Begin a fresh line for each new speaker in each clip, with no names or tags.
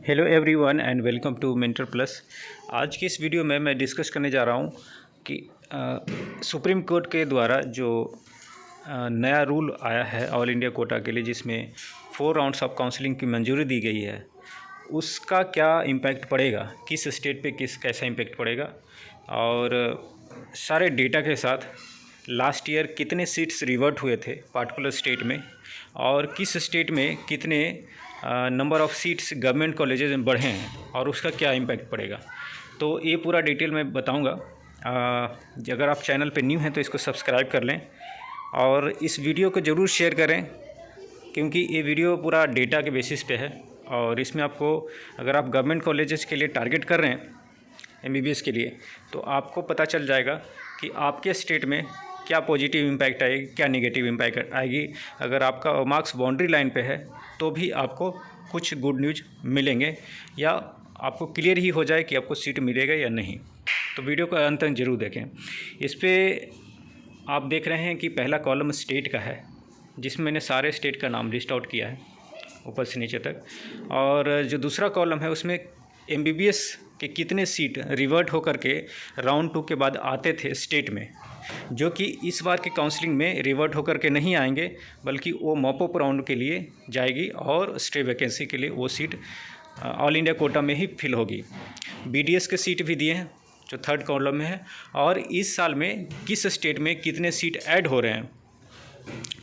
Hello everyone and welcome to Mentor Plus. आज की इस वीडियो में मैं डिस्कस करने जा रहा हूँ कि सुप्रीम कोर्ट के द्वारा जो नया रूल आया है ऑल इंडिया कोटा के लिए, जिसमें 4 राउंड्स ऑफ काउंसलिंग की मंजूरी दी गई है, उसका क्या इम्पैक्ट पड़ेगा, किस स्टेट पे कैसा इम्पैक्ट पड़ेगा, और सारे डेटा के साथ लास्ट ईयर कितने सीट्स रिवर्ट हुए थे पार्टिकुलर स्टेट में, और किस स्टेट में कितने number of seats government colleges में बढ़े हैं और उसका क्या इम्पैक्ट पड़ेगा। तो ये पूरा डिटेल मैं बताऊंगा। अगर आप चैनल पे न्यू हैं तो इसको सब्सक्राइब कर लें और इस वीडियो को ज़रूर शेयर करें, क्योंकि ये वीडियो पूरा डेटा के बेसिस पे है। और इसमें आपको, अगर आप गवर्नमेंट कॉलेजेस के लिए टारगेट कर रहे हैं MBBS के लिए, तो आपको पता चल जाएगा कि आपके स्टेट में क्या पॉजिटिव इम्पैक्ट आएगी, क्या नेगेटिव इम्पैक्ट आएगी। अगर आपका मार्क्स बाउंड्री लाइन पे है तो भी आपको कुछ गुड न्यूज़ मिलेंगे, या आपको क्लियर ही हो जाए कि आपको सीट मिलेगा या नहीं। तो वीडियो को अंत तक जरूर देखें। इस पर आप देख रहे हैं कि पहला कॉलम स्टेट का है, जिसमें मैंने सारे स्टेट का नाम लिस्ट आउट किया है ऊपर से नीचे तक। और जो दूसरा कॉलम है उसमें MBBS के कितने सीट रिवर्ट होकर के राउंड 2 के बाद आते थे स्टेट में, जो कि इस बार के काउंसलिंग में रिवर्ट होकर के नहीं आएंगे, बल्कि वो मॉपअप राउंड के लिए जाएगी और स्टे वैकेंसी के लिए वो सीट ऑल इंडिया कोटा में ही फिल होगी। BDS के सीट भी दिए हैं जो थर्ड कॉलम में है। और इस साल में किस स्टेट में कितने सीट ऐड हो रहे हैं,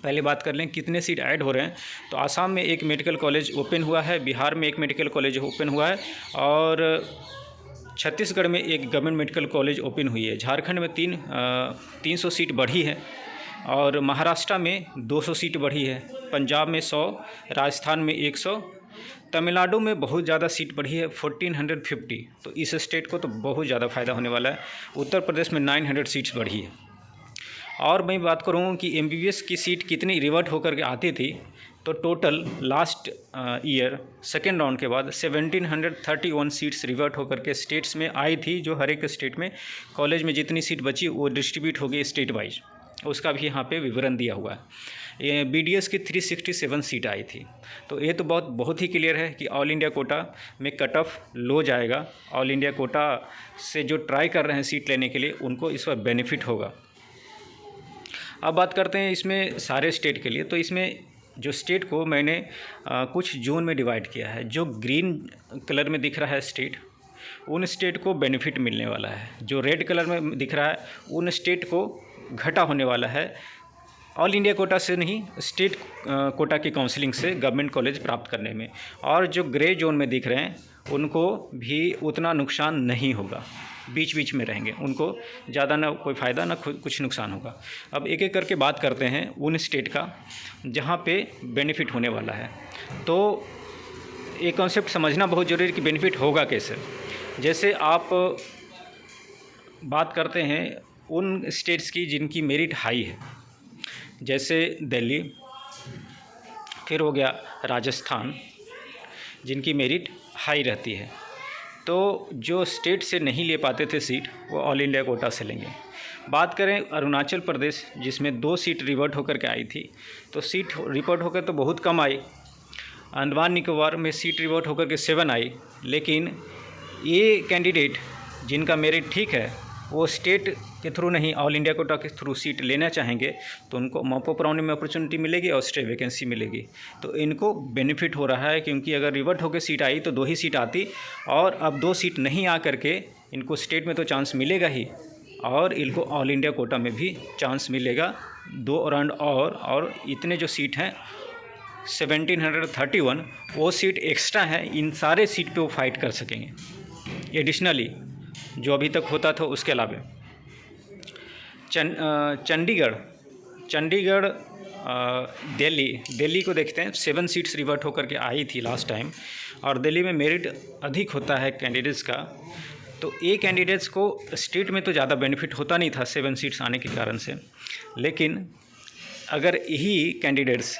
पहले बात कर लें कितने सीट ऐड हो रहे हैं। तो आसाम में एक मेडिकल कॉलेज ओपन हुआ है, बिहार में एक मेडिकल कॉलेज ओपन हुआ है, और छत्तीसगढ़ में एक गवर्नमेंट मेडिकल कॉलेज ओपन हुई है। झारखंड में 300 सीट बढ़ी है, और महाराष्ट्र में 200 सीट बढ़ी है, पंजाब में 100, राजस्थान में 100, तमिलनाडु में बहुत ज़्यादा सीट बढ़ी है 1450। तो इस स्टेट को तो बहुत ज़्यादा फ़ायदा होने वाला है। उत्तर प्रदेश में 900 सीट्स बढ़ी है। और मैं बात करूँ कि MBBS की सीट कितनी रिवर्ट होकर के आती थी, तो total last year second round के बाद 1731 सीट्स रिवर्ट होकर के स्टेट्स में आई थी। जो हर एक स्टेट में कॉलेज में जितनी सीट बची वो डिस्ट्रीब्यूट हो गई स्टेट वाइज, उसका भी यहाँ पे विवरण दिया हुआ है। ये BDS की 367 सीट आई थी। तो ये तो बहुत ही क्लियर है कि ऑल इंडिया कोटा में कट ऑफ लो जाएगा। ऑल इंडिया कोटा से जो ट्राई कर रहे हैं सीट लेने के लिए, उनको इस पर बेनिफिट होगा। अब बात करते हैं इसमें सारे स्टेट के लिए। तो इसमें जो स्टेट को मैंने कुछ जोन में डिवाइड किया है। जो ग्रीन कलर में दिख रहा है स्टेट, उन स्टेट को बेनिफिट मिलने वाला है। जो रेड कलर में दिख रहा है, उन स्टेट को घाटा होने वाला है। ऑल इंडिया कोटा से नहीं, स्टेट कोटा की काउंसलिंग से गवर्नमेंट कॉलेज प्राप्त करने में। और जो ग्रे जोन में दिख रहे हैं, उनको भी उतना नुकसान नहीं होगा, बीच बीच में रहेंगे, उनको ज़्यादा ना कोई फ़ायदा ना कुछ नुकसान होगा। अब एक एक करके बात करते हैं उन स्टेट का जहाँ पे बेनिफिट होने वाला है। तो ये कॉन्सेप्ट समझना बहुत ज़रूरी है कि बेनिफिट होगा कैसे। जैसे आप बात करते हैं उन स्टेट्स की जिनकी मेरिट हाई है, जैसे दिल्ली, फिर हो गया राजस्थान, जिनकी मेरिट हाई रहती है। तो जो स्टेट से नहीं ले पाते थे सीट, वो ऑल इंडिया कोटा से लेंगे। बात करें अरुणाचल प्रदेश, जिसमें 2 सीट रिवर्ट होकर के आई थी, तो सीट रिवर्ट होकर तो बहुत कम आई। अंडमान निकोबार में सीट रिवर्ट होकर के 7 आई। लेकिन ये कैंडिडेट जिनका मेरिट ठीक है, वो स्टेट के थ्रू नहीं, ऑल इंडिया कोटा के थ्रू सीट लेना चाहेंगे, तो उनको मॉपअप राउंड में अपॉर्चुनिटी मिलेगी और स्टे वैकेंसी मिलेगी। तो इनको बेनिफिट हो रहा है, क्योंकि अगर रिवर्ट होकर सीट आई तो 2 ही सीट आती, और अब 2 सीट नहीं आ करके इनको स्टेट में तो चांस मिलेगा ही, और इनको ऑल इंडिया कोटा में भी चांस मिलेगा 2 राउंड। और इतने जो सीट हैं 1731, वो सीट एक्स्ट्रा है, इन सारे सीट पे वो फाइट कर सकेंगे एडिशनली जो अभी तक होता था उसके अलावा। चंडीगढ़, दिल्ली को देखते हैं। 7 सीट्स रिवर्ट होकर के आई थी लास्ट टाइम, और दिल्ली में मेरिट अधिक होता है कैंडिडेट्स का। तो ये कैंडिडेट्स को स्टेट में तो ज़्यादा बेनिफिट होता नहीं था 7 सीट्स आने के कारण से, लेकिन अगर यही कैंडिडेट्स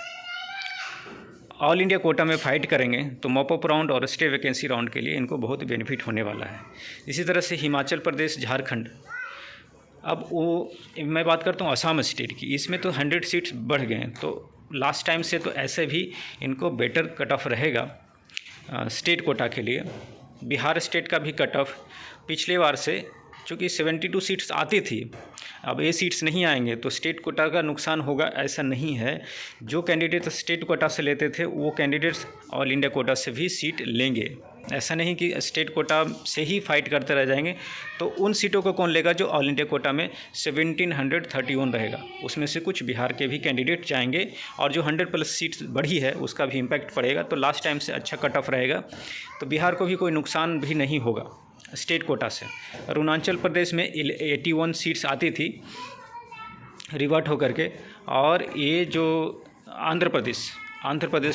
ऑल इंडिया कोटा में फ़ाइट करेंगे तो मॉपअप राउंड और स्टे वैकेंसी राउंड के लिए इनको बहुत बेनिफिट होने वाला है। इसी तरह से हिमाचल प्रदेश, झारखंड। अब वो मैं बात करता हूँ असम स्टेट की, इसमें तो 100 सीट्स बढ़ गए हैं। तो लास्ट टाइम से तो ऐसे भी इनको बेटर कट ऑफ रहेगा। स्टेट कोटा के लिए बिहार स्टेट का भी कट ऑफ पिछले बार से चूँकि 72 सीट्स आती थी, अब ये सीट्स नहीं आएंगे तो स्टेट कोटा का नुकसान होगा ऐसा नहीं है। जो कैंडिडेट स्टेट कोटा से लेते थे वो कैंडिडेट्स ऑल इंडिया कोटा से भी सीट लेंगे। ऐसा नहीं कि स्टेट कोटा से ही फाइट करते रह जाएंगे। तो उन सीटों को कौन लेगा जो ऑल इंडिया कोटा में 1731 रहेगा, उसमें से कुछ बिहार के भी कैंडिडेट जाएंगे और जो 100+ सीट्स बढ़ी है उसका भी इम्पैक्ट पड़ेगा। तो लास्ट टाइम से अच्छा कट ऑफ रहेगा, तो बिहार को भी कोई नुकसान भी नहीं होगा स्टेट कोटा से। अरुणाचल प्रदेश में 81 सीट्स आती थी रिवर्ट होकर के, और ये जो आंध्र प्रदेश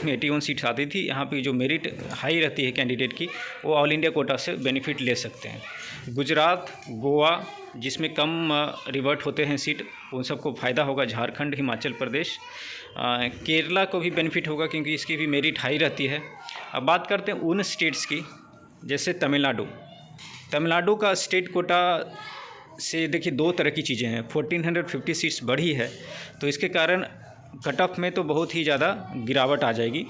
में 81 सीट्स आती थी। यहाँ पे जो मेरिट हाई रहती है कैंडिडेट की, वो ऑल इंडिया कोटा से बेनिफिट ले सकते हैं। गुजरात, गोवा जिसमें कम रिवर्ट होते हैं सीट, उन सबको फ़ायदा होगा। झारखंड, हिमाचल प्रदेश, केरला को भी बेनिफिट होगा क्योंकि इसकी भी मेरिट हाई रहती है। अब बात करते हैं उन स्टेट्स की, जैसे तमिलनाडु का स्टेट कोटा से देखिए दो तरह की चीज़ें हैं। 1450 सीट्स बढ़ी है तो इसके कारण कट ऑफ में तो बहुत ही ज़्यादा गिरावट आ जाएगी,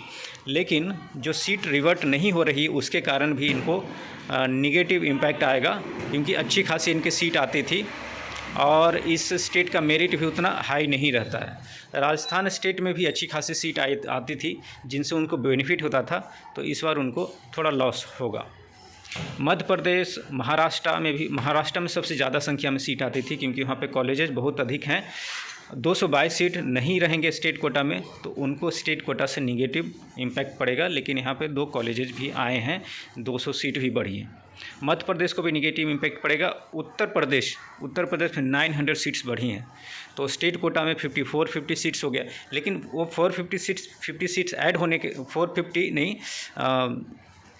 लेकिन जो सीट रिवर्ट नहीं हो रही उसके कारण भी इनको निगेटिव इम्पैक्ट आएगा, क्योंकि अच्छी खासी इनकी सीट आती थी और इस स्टेट का मेरिट भी उतना हाई नहीं रहता है। राजस्थान स्टेट में भी अच्छी खासी सीट आती थी जिनसे उनको बेनिफिट होता था, तो इस बार उनको थोड़ा लॉस होगा। मध्य प्रदेश, महाराष्ट्र में सबसे ज़्यादा संख्या में सीट आती थी क्योंकि वहाँ पे कॉलेजेस बहुत अधिक हैं। 222 सीट नहीं रहेंगे स्टेट कोटा में, तो उनको स्टेट कोटा से निगेटिव इम्पैक्ट पड़ेगा। लेकिन यहाँ पे 2 कॉलेजेस भी आए हैं, 200 सीट भी बढ़ी है। मध्य प्रदेश को भी निगेटिव इम्पैक्ट पड़ेगा। उत्तर प्रदेश में 900 सीट्स बढ़ी हैं, तो स्टेट कोटा में 50 सीट्स हो गया। लेकिन वो 50 सीट्स ऐड होने के 450 नहीं,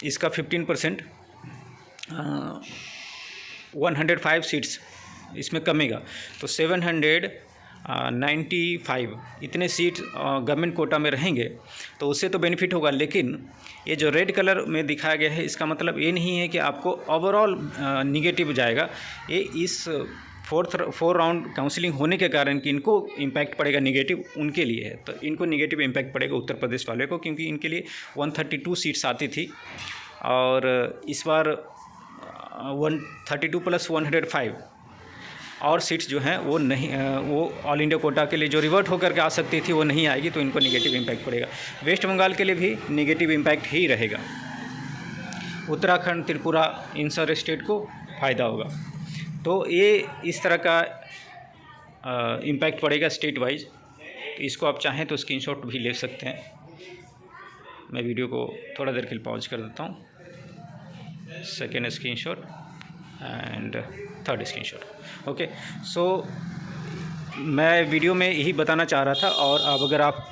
इसका 15% 105 सीट्स इसमें कमेगा, तो 795 इतने सीट गवर्नमेंट कोटा में रहेंगे, तो उससे तो बेनिफिट होगा। लेकिन ये जो रेड कलर में दिखाया गया है, इसका मतलब ये नहीं है कि आपको ओवरऑल निगेटिव जाएगा। ये इस 4 राउंड काउंसलिंग होने के कारण कि इनको इम्पैक्ट पड़ेगा निगेटिव, उनके लिए है। तो इनको निगेटिव इम्पैक्ट पड़ेगा उत्तर प्रदेश वाले को, क्योंकि इनके लिए 132 सीट्स आती थी और इस बार 132 + 105 और सीट्स जो हैं वो नहीं, वो ऑल इंडिया कोटा के लिए जो रिवर्ट होकर के आ सकती थी वो नहीं आएगी, तो इनको निगेटिव इम्पैक्ट पड़ेगा। वेस्ट बंगाल के लिए भी निगेटिव इम्पैक्ट ही रहेगा। उत्तराखंड, त्रिपुरा, इन सारे स्टेट को फ़ायदा होगा। तो ये इस तरह का इम्पैक्ट पड़ेगा स्टेट वाइज। तो इसको आप चाहें तो स्क्रीनशॉट भी ले सकते हैं। मैं वीडियो को थोड़ा देर के लिए पॉज कर देता हूँ। Second screenshot and third screenshot. Okay, so मैं वीडियो में यही बताना चाह रहा था। और अब अगर आप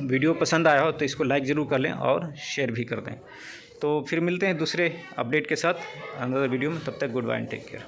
वीडियो पसंद आया हो तो इसको लाइक ज़रूर कर लें और शेयर भी कर दें। तो फिर मिलते हैं दूसरे अपडेट के साथ अनदर वीडियो में। तब तक good bye and take care.